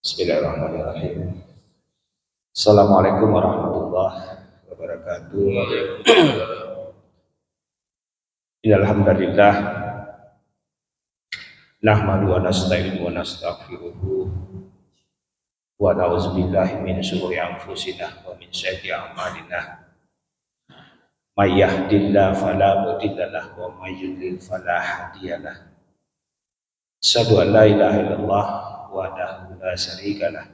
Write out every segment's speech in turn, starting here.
Bismillahirrahmanirrahim. Assalamualaikum warahmatullahi wabarakatuh. Alhamdulillah nahmadu wa nasta'inu wa nastaghfiruhu wa na'udzubillahi min syururi anfusina wa min sayyiati a'malina. May yahdihillahu fala mudilla lahu wa may yudlil fala hadiya lahu. Asyhadu an la ilaha illallah wahdahu la syarika lah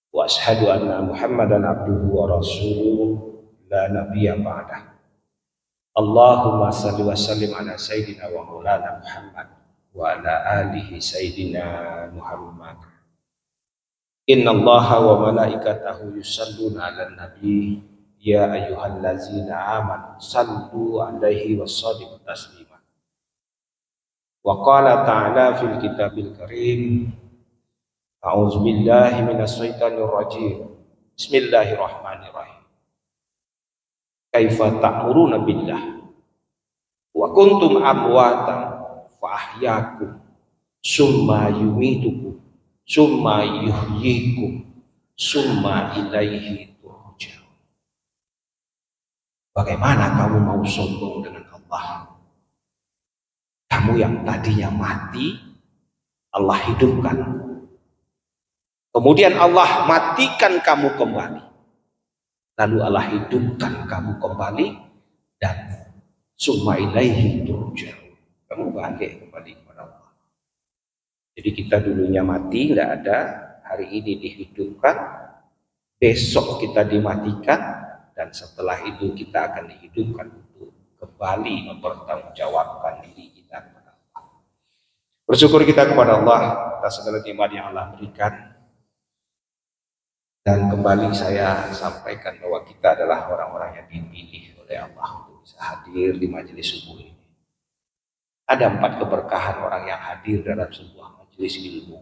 wa asyhadu anna Muhammadan abduhu wa rasuluhu la nabiyya ba'dah. Allahumma salli wa sallim ala sayyidina wa maulana Muhammad wa ala alihi sayyidina Muhammad. Inna Allaha wa malaikatahu yusalluna ala nabi ya ayyuhallazina amanu sallu alaihi wa sallimu taslima. Wa qala ta'ala fil kitabil karim, a'udzu billahi minas syaitonir rajim. Bismillahirrahmanirrahim. Kaifa ta'muruna billah wa kuntum amwatan fa ahyaakum summa yumitukum summa yuhyikum summa ilaihi turja'un. Bagaimana kamu mau sombong dengan Allah? Kamu yang tadinya mati, Allah hidupkan. Kemudian Allah matikan kamu kembali. Lalu Allah hidupkan kamu kembali dan summa ilaihi turja'un. Kamu balik kembali kepada Allah. Jadi kita dulunya mati, tidak ada, hari ini dihidupkan, besok kita dimatikan, dan setelah itu kita akan dihidupkan untuk kembali mempertanggungjawabkan diri kita kepada Allah. Bersyukur kita kepada Allah atas segala nikmat yang Allah berikan. Dan kembali saya sampaikan bahwa kita adalah orang-orang yang dipilih oleh Allah untuk bisa hadir di majelis subuh ini. Ada 4 keberkahan orang yang hadir dalam sebuah majelis ilmu.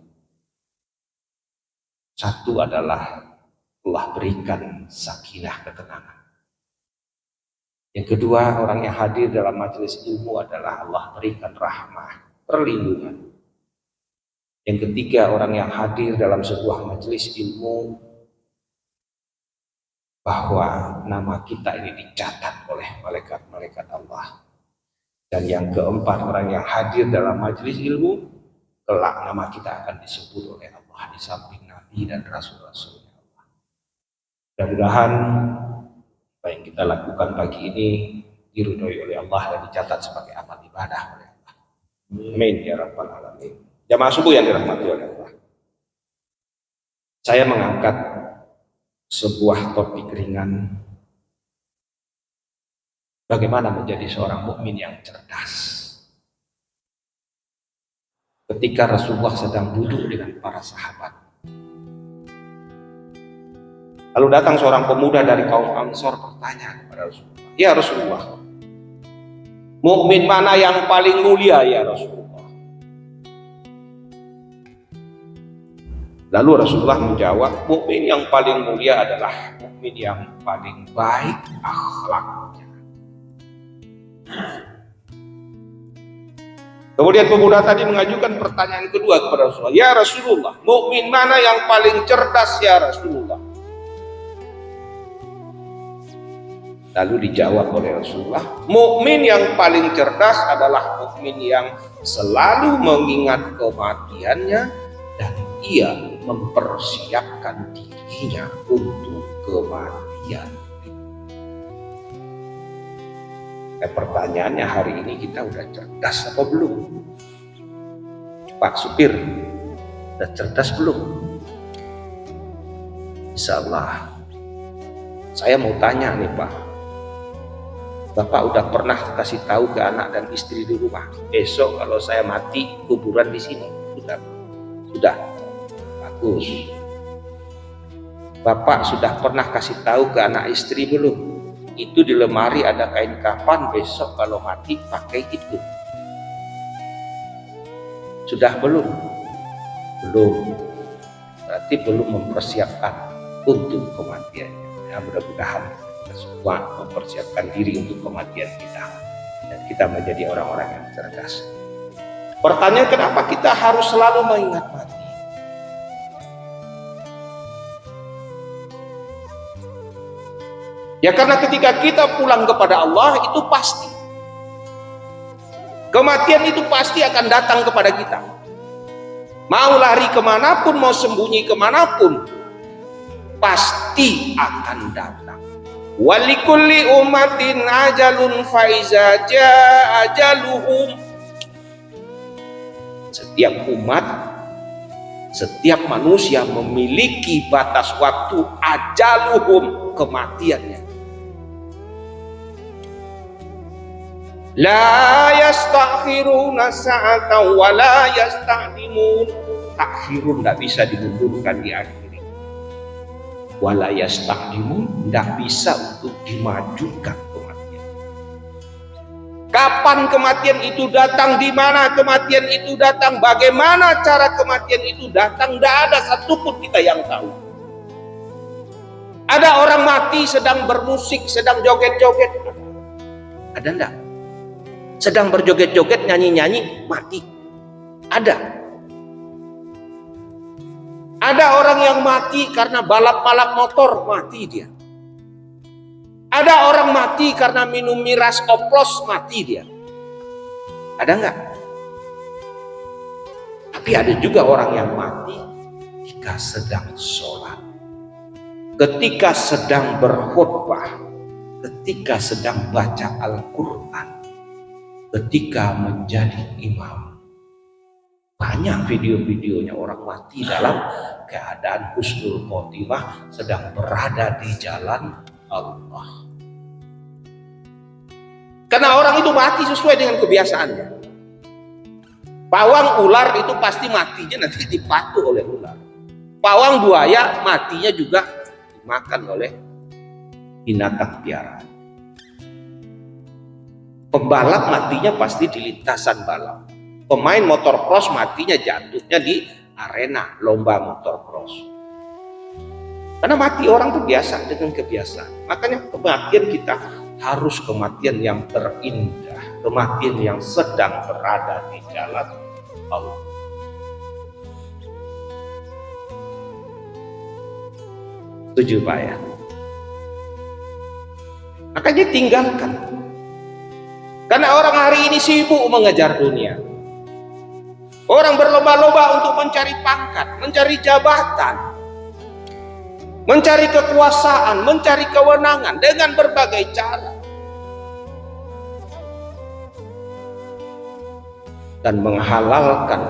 Satu adalah Allah berikan sakinah, ketenangan. Yang kedua, orang yang hadir dalam majelis ilmu adalah Allah berikan rahmah, perlindungan. Yang ketiga, orang yang hadir dalam sebuah majelis ilmu, bahwa nama kita ini dicatat oleh malaikat-malaikat Allah. Dan yang keempat, orang yang hadir dalam majelis ilmu, kelak nama kita akan disebut oleh Allah di samping Nabi dan Rasul-Rasulnya Allah. Mudah-mudahan apa yang kita lakukan pagi ini diridhoi oleh Allah dan dicatat sebagai amal ibadah oleh Allah. Amin ya rabbal alamin. Jamaah subuh yang dirahmati oleh Allah. Saya mengangkat sebuah topik ringan, bagaimana menjadi seorang mukmin yang cerdas. Ketika Rasulullah sedang duduk dengan para sahabat, lalu datang seorang pemuda dari kaum Ansor bertanya kepada Rasulullah, "Ya Rasulullah, mukmin mana yang paling mulia ya Rasulullah?" Lalu Rasulullah menjawab, mukmin yang paling mulia adalah mukmin yang paling baik akhlaknya. Kemudian pemuda tadi mengajukan pertanyaan kedua kepada Rasulullah, "Ya Rasulullah, mukmin mana yang paling cerdas ya Rasulullah?" Lalu dijawab oleh Rasulullah, mukmin yang paling cerdas adalah mukmin yang selalu mengingat kematiannya dan ia mempersiapkan dirinya untuk kematian. Pertanyaannya, hari ini kita udah cerdas apa belum? Pak supir, udah cerdas belum? Insyaallah. Saya mau tanya nih Pak, Bapak udah pernah kasih tahu ke anak dan istri di rumah, besok kalau saya mati kuburan di sini? Sudah. Bagus. Bapak sudah pernah kasih tahu ke anak istri belum? Itu di lemari ada kain kafan, besok kalau mati pakai itu. Sudah belum? Belum. Berarti belum mempersiapkan untuk kematiannya. Ya, mudah-mudahan kita semua mempersiapkan diri untuk kematian kita dan kita menjadi orang-orang yang cerdas. Pertanyaan, kenapa kita harus selalu mengingat mati? Ya karena ketika kita pulang kepada Allah itu pasti. Kematian itu pasti akan datang kepada kita. Mau lari kemanapun, mau sembunyi kemanapun, pasti akan datang. Walikulli ummatin ajalun faiza jaa ajaluhum. Setiap umat, setiap manusia memiliki batas waktu ajaluhum, kematiannya. La yastakhiruna sa'atan wa la yastaqdimun. Takhirun tidak bisa dimundurkan di akhir. Wa la yastaqdimun, tidak bisa untuk dimajukan kematian. Kapan kematian itu datang, di mana kematian itu datang, bagaimana cara kematian itu datang, tidak ada satupun kita yang tahu. Ada orang mati sedang bermusik, sedang joget-joget. Ada enggak? Sedang berjoget-joget, nyanyi-nyanyi, mati. Ada. Ada orang yang mati karena balap-balap motor, mati dia. Ada orang mati karena minum miras oplos, mati dia. Ada enggak? Tapi ada juga orang yang mati ketika sedang sholat, ketika sedang berkhutbah, ketika sedang baca Al-Quran, ketika menjadi imam. Banyak video-videonya orang mati dalam keadaan husnul khotimah, sedang berada di jalan Allah. Karena orang itu mati sesuai dengan kebiasaannya. Pawang ular itu pasti matinya nanti dipatu oleh ular. Pawang buaya matinya juga dimakan oleh binatang piaraan. Pembalap matinya pasti di lintasan balap. Pemain motor cross matinya jatuhnya di arena lomba motor cross. Karena mati orang itu biasa dengan kebiasaan. Makanya kematian kita harus kematian yang terindah, kematian yang sedang berada di jalan Allah. Setuju Pak ya? Makanya tinggalkan. Karena orang hari ini sibuk mengejar dunia. Orang berlomba-lomba untuk mencari pangkat, mencari jabatan, mencari kekuasaan, mencari kewenangan dengan berbagai cara. Dan menghalalkan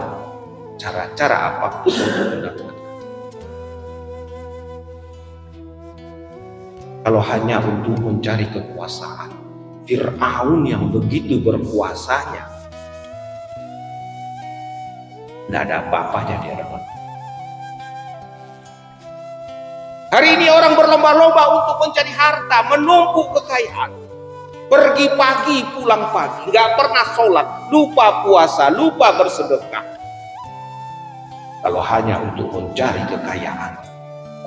cara-cara apapun untuk mendapatkan. Kalau hanya untuk mencari kekuasaan, Fir'aun yang begitu berkuasanya, tidak ada apa-apanya di hadapan. Hari ini orang berlomba-lomba untuk mencari harta, menumpuk kekayaan. Pergi pagi, pulang pagi, nggak pernah sholat, lupa puasa, lupa bersedekah. Kalau hanya untuk mencari kekayaan,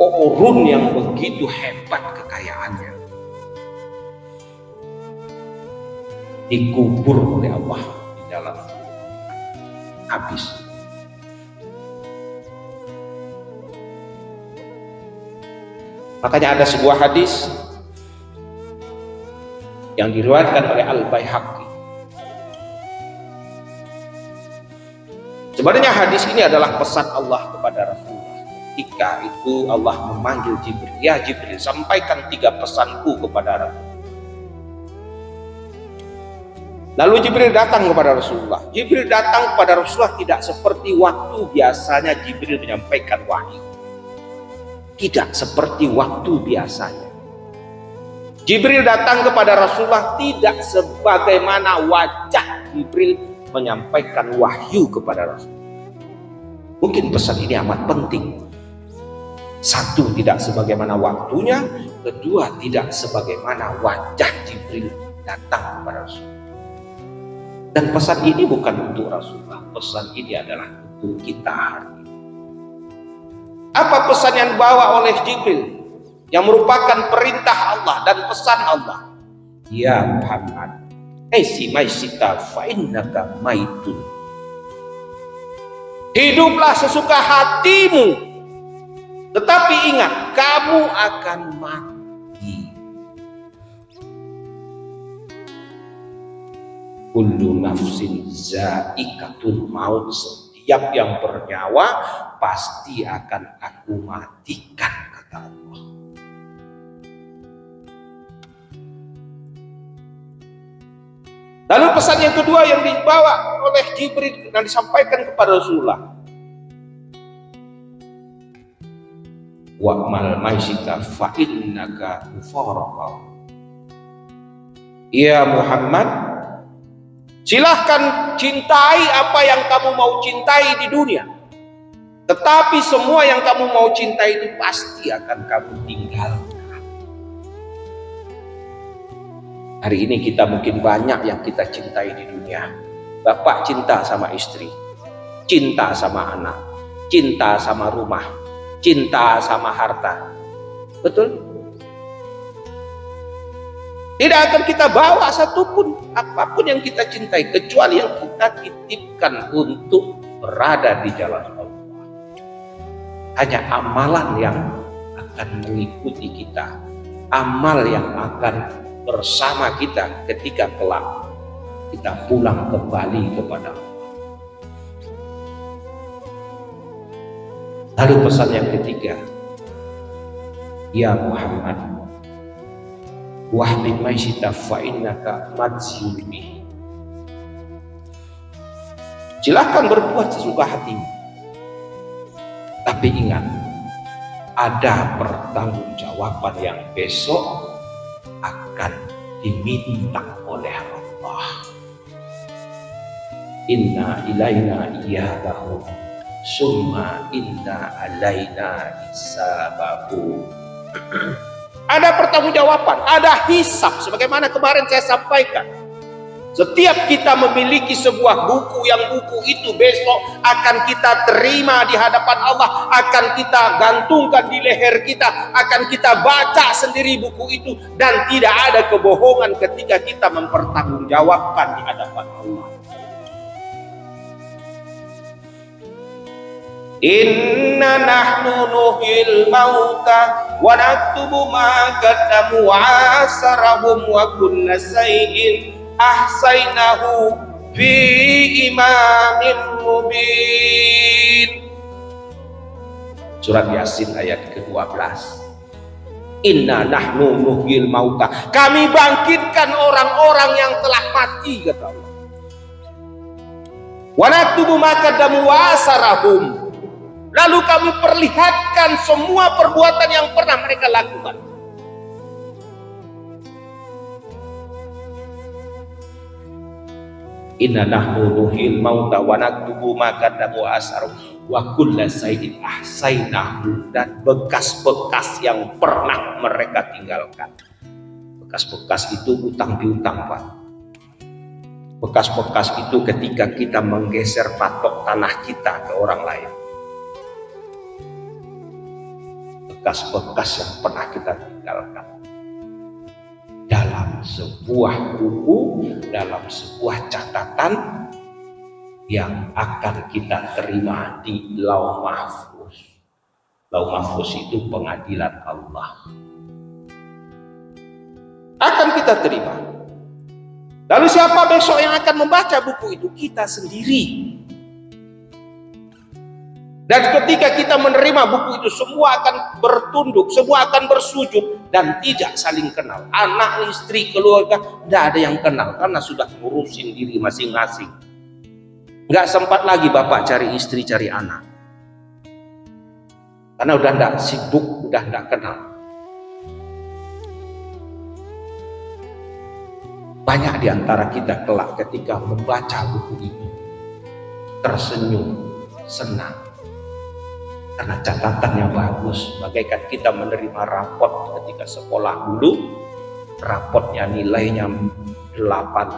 Qarun yang begitu hebat kekayaannya, dikubur oleh Allah di dalam habis. Makanya ada sebuah hadis yang diriwayatkan oleh Al-Baihaqi. Sebenarnya hadis ini adalah pesan Allah kepada Rasulullah. Ketika itu Allah memanggil Jibril, ya Jibril, sampaikan 3 pesanku kepada Rasulullah. Lalu Jibril datang kepada Rasulullah. Jibril datang kepada Rasulullah tidak seperti waktu biasanya Jibril menyampaikan wahyu. Tidak seperti waktu biasanya. Jibril datang kepada Rasulullah tidak sebagaimana wajah Jibril menyampaikan wahyu kepada Rasulullah. Mungkin pesan ini amat penting. Satu, tidak sebagaimana waktunya. Kedua, tidak sebagaimana wajah Jibril datang kepada Rasulullah. Dan pesan ini bukan untuk Rasulullah. Pesan ini adalah untuk kita hari ini. Apa pesan yang dibawa oleh Jibril? Yang merupakan perintah Allah dan pesan Allah. Ya Muhammad, Aisi maisita fa'innaka maitun. Hiduplah sesuka hatimu, tetapi ingat, kamu akan mati. kullu nafsin za'iqatul maut, setiap yang bernyawa pasti akan aku matikan, kata Allah. Lalu pesan yang kedua yang dibawa oleh Jibril dan disampaikan kepada Rasulullah, wa'mal maisita fa innaka mufaraqah. Ya Muhammad, silahkan cintai apa yang kamu mau cintai di dunia, tetapi semua yang kamu mau cintai itu pasti akan kamu tinggalkan. Hari ini kita mungkin banyak yang kita cintai di dunia. Bapak cinta sama istri, cinta sama anak, cinta sama rumah, cinta sama harta. Betul? Tidak akan kita bawa satupun, apapun yang kita cintai, kecuali yang kita titipkan untuk berada di jalan Allah. Hanya amalan yang akan mengikuti kita, amal yang akan bersama kita ketika kelak kita pulang kembali kepada Allah. Lalu pesan yang ketiga, ya Muhammad, wahbi maisita fa innaka majzun bihi. Silahkan berbuat sesuka hatimu, tapi ingat, ada pertanggungjawaban yang besok akan diminta oleh Allah. Inna ilaina iyabahum summa inna alaina hisabahu. Ada pertanggungjawaban, ada hisab, sebagaimana kemarin saya sampaikan. Setiap kita memiliki sebuah buku, yang buku itu besok akan kita terima di hadapan Allah, akan kita gantungkan di leher kita, akan kita baca sendiri buku itu, dan tidak ada kebohongan ketika kita mempertanggungjawabkan di hadapan Allah. Inna nahnu nuhil mauta wa naktubu ma qaddamu wa asarahum wa kulla shay'in ahsainahu fi imamin mubin. Surat Yasin ayat ke-12. Inna nahnu nuhyil mauta, kami bangkitkan orang-orang yang telah mati, kata Allah. Wa naktubu ma qaddamu wa asarahum, lalu kami perlihatkan semua perbuatan yang pernah mereka lakukan. Inna nahnu nuhyil mauta wa naktubu ma qaddamu wa asaru wa kulla shay'in ahsainahu, dan bekas-bekas yang pernah mereka tinggalkan. Bekas-bekas itu utang piutang, Pak. Bekas-bekas itu ketika kita menggeser patok tanah kita ke orang lain. Bekas-bekas yang pernah kita tinggalkan dalam sebuah buku, dalam sebuah catatan yang akan kita terima di Lauh Mahfuz. Lauh Mahfuz itu pengadilan Allah. Akan kita terima. Lalu siapa besok yang akan membaca buku itu? Kita sendiri. Dan ketika kita menerima buku itu, semua akan bertunduk, semua akan bersujud, dan tidak saling kenal. Anak, istri, keluarga, tidak ada yang kenal, karena sudah ngurusin diri masing-masing. Nggak sempat lagi bapak cari istri, cari anak. Karena udah tidak sibuk, udah tidak kenal. Banyak di antara kita kelak ketika membaca buku ini tersenyum, senang. Karena catatannya bagus, bagaikan kita menerima rapot ketika sekolah dulu. Rapotnya nilainya 8,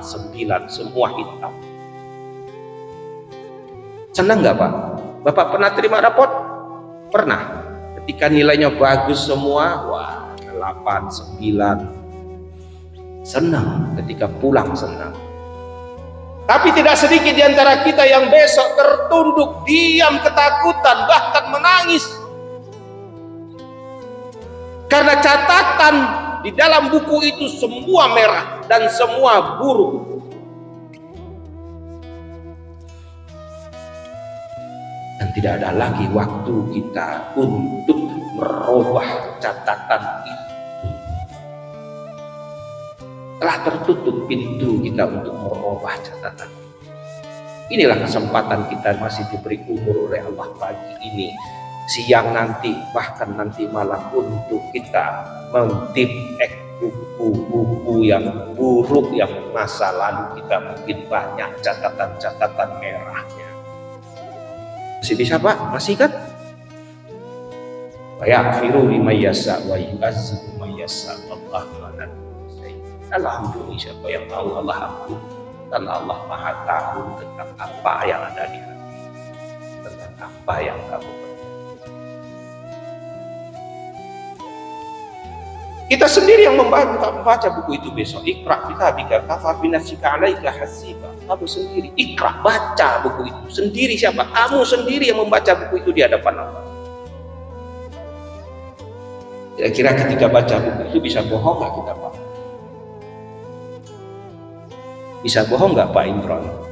9, semua hitam. Senang nggak Pak? Bapak pernah terima rapot? Pernah. Ketika nilainya bagus semua, wah 8, 9. Senang, ketika pulang senang. Tapi tidak sedikit di antara kita yang besok tertunduk, diam, ketakutan, bahkan menangis. Karena catatan di dalam buku itu semua merah dan semua buruk. Dan tidak ada lagi waktu kita untuk merubah catatan itu. Telah tertutup pintu kita untuk merubah catatan. Inilah kesempatan kita masih diberi umur oleh Allah pagi ini, siang nanti, bahkan nanti malam untuk kita mentip buku-buku yang buruk yang masa lalu kita mungkin banyak catatan-catatan merahnya. Masih bisa Pak? Masih kan? Wa yaghfiru liman yasha wa yu'azzibu man yasha wallahu ala kulli syai'in. Alhamdulillah, siapa yang tahu Allah ampun, dan Allah Maha tahu tentang apa yang ada di hati, tentang apa yang kamu perbuat. Kita sendiri yang membaca buku itu besok. Iqra kitabaka kafa binafsika 'alaika hasiba. Kamu sendiri iqra, baca buku itu sendiri. Siapa? Kamu sendiri yang membaca buku itu di hadapan Allah. Kira-kira ketika baca buku itu bisa bohong nggak kita Pak? Bisa bohong nggak Pak Imron?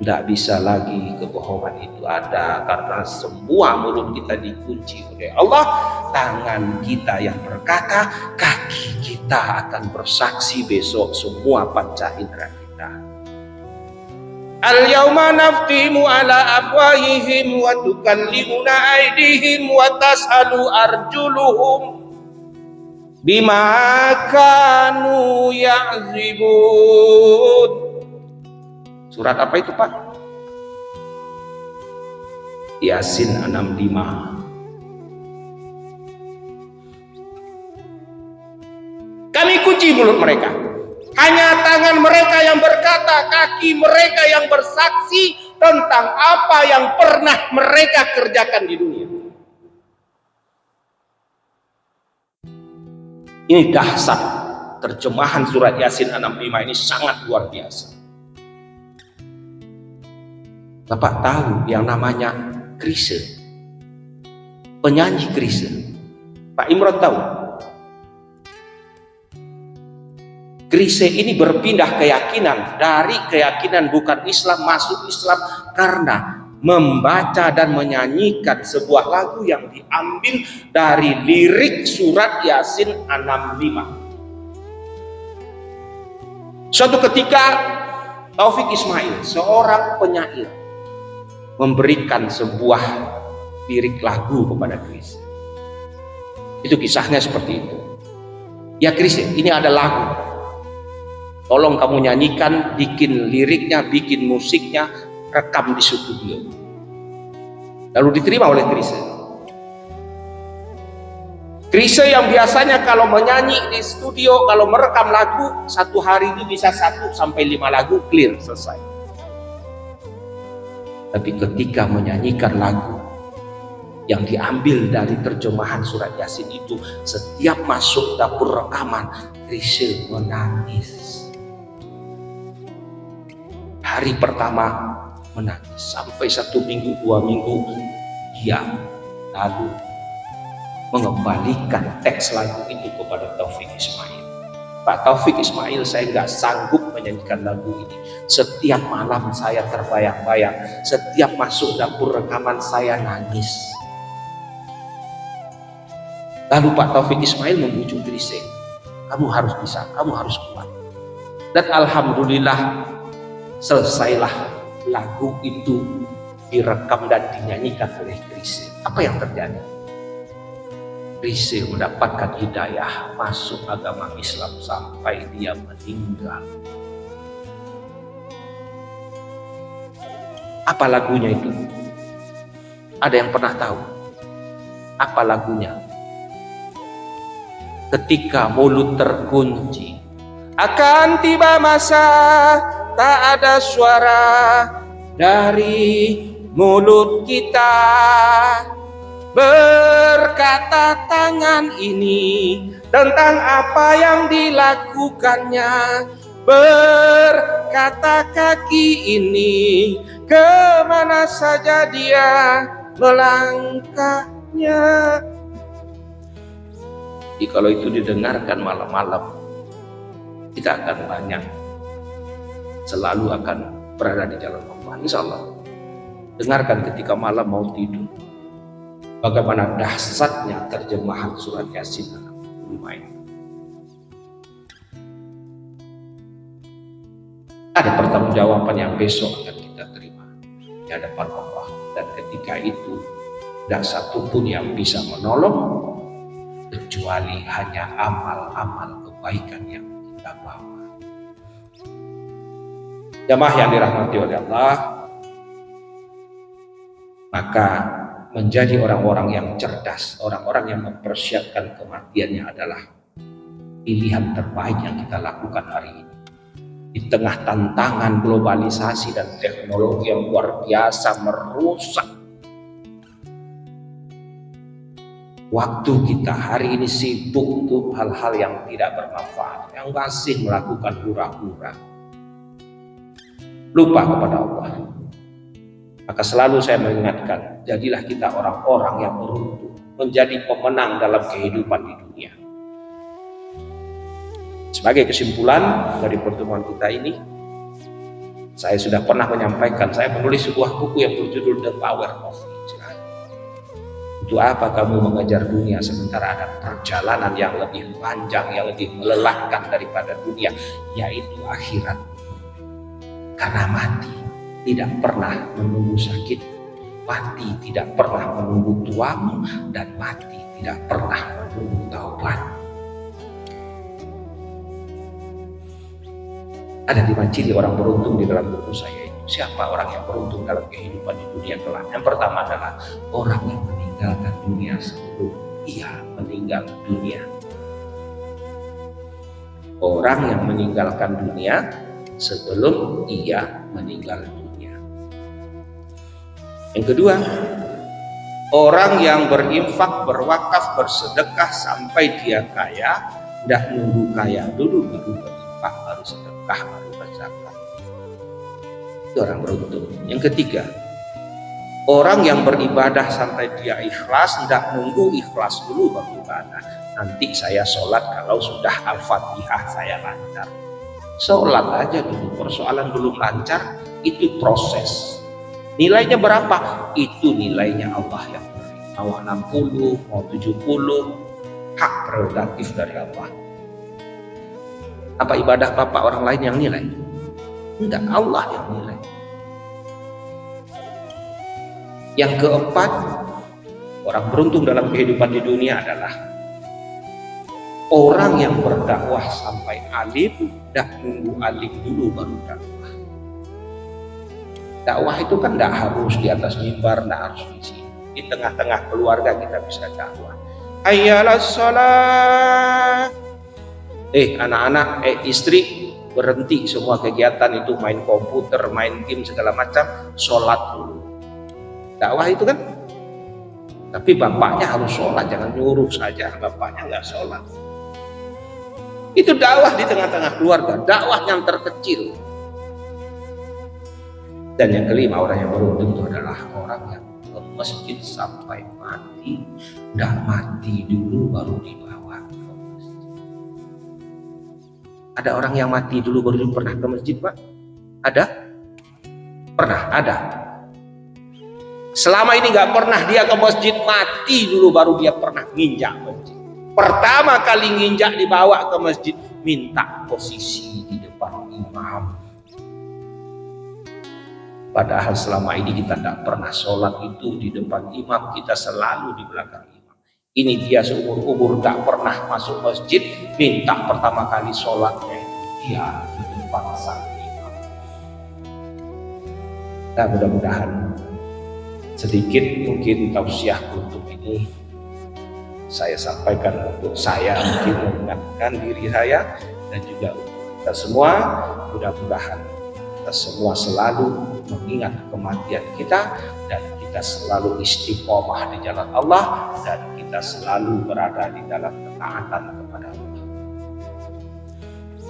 Nggak bisa lagi, kebohongan itu ada karena semua mulut kita dikunci oleh Allah. Tangan kita yang berkata, kaki kita akan bersaksi besok semua panca indera kita. Al-yawma naftimu ala afwahihim wa tukallimuna aydihim wa tas'alu arjuluhum bima kanu ya'zibun. Surat apa itu Pak? Yasin 65. Kami kunci mulut mereka. Hanya tangan mereka yang berkata, kaki mereka yang bersaksi tentang apa yang pernah mereka kerjakan di dunia. Ini dahsyat. Terjemahan surat Yasin 65 ini sangat luar biasa. Bapak tahu yang namanya Chrisye, penyanyi Chrisye. Pak Imron tahu? Chrisye ini berpindah keyakinan dari keyakinan bukan Islam masuk Islam karena membaca dan menyanyikan sebuah lagu yang diambil dari lirik surat Yasin 65. Suatu ketika Taufik Ismail, seorang penyair, memberikan sebuah lirik lagu kepada Chrisye. Itu kisahnya seperti itu. Ya Chrisye, ini ada lagu. Tolong kamu nyanyikan, bikin liriknya, bikin musiknya, rekam di studio. Lalu diterima oleh Chrisye. Chrisye yang biasanya kalau menyanyi di studio, kalau merekam lagu, satu hari itu bisa 1 sampai 5 lagu, clear, selesai. Tapi ketika menyanyikan lagu yang diambil dari terjemahan surat Yasin itu, setiap masuk dapur rekaman, Chrisye menangis. Hari pertama menangis, sampai 1 minggu, 2 minggu diam, lalu mengembalikan teks lagu itu kepada Taufik Ismail. Pak Taufik Ismail, saya nggak sanggup menyanyikan lagu ini. Setiap malam saya terbayang-bayang, setiap masuk dapur rekaman saya nangis. Lalu Pak Taufik Ismail membujuk Chrisye, kamu harus bisa, kamu harus kuat. Dan alhamdulillah selesailah lagu itu direkam dan dinyanyikan oleh Chrisye. Apa yang terjadi? Chrisye mendapatkan hidayah masuk agama Islam sampai dia meninggal. Apa lagunya itu? Ada yang pernah tahu? Apa lagunya? Ketika mulut terkunci, akan tiba masa tak ada suara dari mulut kita. Berkata tangan ini tentang apa yang dilakukannya. Berkata kaki ini kemana saja dia melangkahnya. Jadi kalau itu didengarkan malam-malam, kita akan banyak, selalu akan berada di jalan Allah, insya Allah. Dengarkan ketika malam mau tidur, bagaimana dahsyatnya terjemahan surat Yasin 65 ini. Ada pertanggungjawaban yang besok akan kita terima di hadapan Allah, dan ketika itu tidak satupun yang bisa menolong kecuali hanya amal-amal kebaikan yang kita bawa. Jamaah yang dirahmati oleh Allah, maka menjadi orang-orang yang cerdas, orang-orang yang mempersiapkan kematiannya adalah pilihan terbaik yang kita lakukan hari ini. Di tengah tantangan globalisasi dan teknologi yang luar biasa merusak waktu kita hari ini, sibuk untuk hal-hal yang tidak bermanfaat, yang masih melakukan hura-hura, lupa kepada Allah. Maka selalu saya mengingatkan, jadilah kita orang-orang yang beruntung, menjadi pemenang dalam kehidupan di dunia. Sebagai kesimpulan dari pertemuan kita ini, saya sudah pernah menyampaikan, saya menulis sebuah buku yang berjudul The Power of Hijrah. Untuk apa kamu mengejar dunia sementara ada perjalanan yang lebih panjang, yang lebih melelahkan daripada dunia, yaitu akhirat. Karena mati tidak pernah menunggu sakit, mati tidak pernah menunggu tuamu, dan mati tidak pernah menunggu taubat. Ada 5 ciri orang beruntung di dalam buku saya itu. Siapa orang yang beruntung dalam kehidupan di dunia kelak? Yang pertama adalah orang yang meninggalkan dunia sebelum ia meninggal dunia. Orang yang meninggalkan dunia sebelum ia meninggal dunia. Yang kedua, orang yang berinfak, berwakaf, bersedekah sampai dia kaya, tidak nunggu kaya dulu baru berinfak, baru sedekah, baru berzakat. Itu orang beruntung. Yang ketiga, orang yang beribadah sampai dia ikhlas, tidak nunggu ikhlas dulu baru ibadah. Nanti saya sholat kalau sudah Al-Fatihah saya lancar. Sholat aja dulu, persoalan belum lancar, itu proses. Nilainya berapa? Itu nilainya Allah yang beri. Mau 60, mau 70, hak prerogatif dari Allah. Apa ibadah bapak orang lain yang nilai? Enggak, Allah yang nilai. Yang keempat, orang beruntung dalam kehidupan di dunia adalah orang yang berdakwah sampai alim, tidak nunggu alim dulu baru dakwah. Dakwah itu kan tidak harus di atas mimbar, tidak harus di sini. Di tengah-tengah keluarga kita bisa dakwah. Hayyalas shalah. Anak-anak, istri, berhenti semua kegiatan itu, main komputer, main game segala macam, sholat dulu. Dakwah itu kan. Tapi bapaknya harus sholat, jangan nyuruh saja bapaknya nggak sholat. Itu dakwah di tengah-tengah keluarga, dakwah yang terkecil. Dan yang kelima, orang yang beruntung itu adalah orang yang ke masjid sampai mati, tidak mati dulu baru dibawa ke masjid. Ada orang yang mati dulu baru pernah ke masjid, Pak? Ada? Pernah? Ada. Selama ini nggak pernah dia ke masjid, mati dulu baru dia pernah nginjak masjid. Pertama kali nginjak dibawa ke masjid, minta posisi di depan imam. Padahal selama ini kita tidak pernah sholat itu di depan imam, kita selalu di belakang imam. Ini dia seumur-umur tidak pernah masuk masjid, minta pertama kali sholatnya dia di depan sang imam. Nah, mudah-mudahan sedikit mungkin tausiah untuk ini saya sampaikan untuk saya, mungkin mengingatkan diri saya dan juga untuk kita semua. Mudah-mudahan kita semua selalu mengingat kematian kita, dan kita selalu istiqomah di jalan Allah, dan kita selalu berada di dalam ketaatan kepada Allah.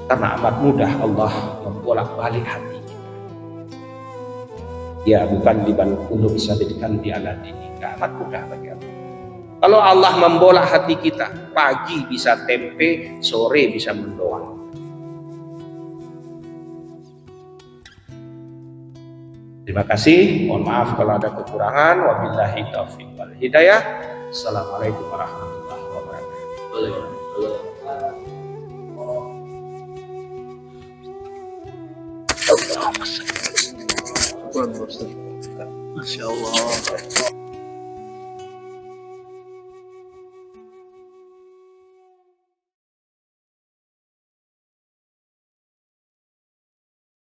Karena amat mudah Allah membolak-balik hati kita. Ya, bukan di balik ulu bisa jadikan di ala dini. Amat mudah bagi Allah. Kalau Allah membolak hati kita, pagi bisa tempe, sore bisa mendoan. Terima kasih. Mohon maaf kalau ada kekurangan. Wabillahi taufiq wal hidayah. Assalamualaikum warahmatullahi wabarakatuh. Masya Allah.